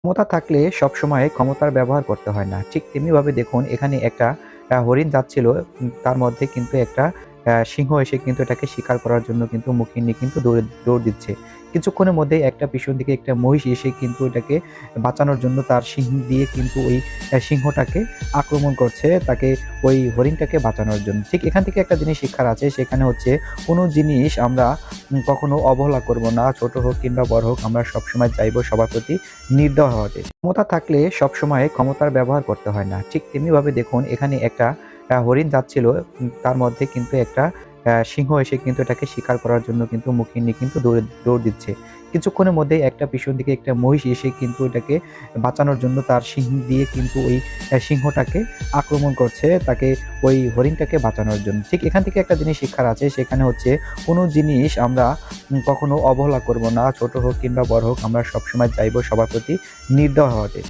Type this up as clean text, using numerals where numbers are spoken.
ক্ষমতা থাকলে সবসময় ক্ষমতার ব্যবহার করতে হয় না। ঠিক তেমনিভাবে দেখুন এখানে একটা হরিণ যাচ্ছিল। তার মধ্যে কিন্তু একটা সিংহ এসে কিন্তু এটাকে শিকার করার জন্য কিন্তু মুখে নিয়ে কিন্তু দৌড় দিচ্ছে। কিছুক্ষণের মধ্যেই একটা পিছন দিকে একটা মহিষ এসে কিন্তু এটাকে বাঁচানোর জন্য তার শিং দিয়ে কিন্তু ওই সিংহটাকে আক্রমণ করছে, তাকে ওই হরিণটাকে বাঁচানোর জন্য। ঠিক এখান থেকে একটা জিনিস শিক্ষার আছে, সেখানে হচ্ছে কোনো জিনিস আমরা কখনো অবহেলা করব না। ছোট হোক কিংবা বড় হোক, আমরা সবসময় চাইবো সবার প্রতি নির্দয় হওয়াতে। ক্ষমতা থাকলে সবসময় ক্ষমতার ব্যবহার করতে হয় না। ঠিক তেমনিভাবে দেখুন এখানে একটা হরিণ যাচ্ছিল। তার মধ্যে কিন্তু একটা সিংহ এসে কিন্তু এটাকে শিকার করার জন্য কিন্তু মুখে নিয়ে কিন্তু দৌড় দিচ্ছে। কিছুক্ষণের মধ্যেই একটা পিছন দিকে একটা মহিষ এসে কিন্তু এটাকে বাঁচানোর জন্য তার শিং দিয়ে কিন্তু ওই সিংহটাকে আক্রমণ করছে, তাকে ওই হরিণটাকে বাঁচানোর জন্য। ঠিক এখান থেকে একটা জিনিস শিক্ষার আছে, সেখানে হচ্ছে কোনো জিনিস আমরা কখনো অবহেলা করব না। ছোট হোক কিংবা বড় হোক, আমরা সবসময় চাইবো সবার প্রতি নির্দয় হওয়াতে।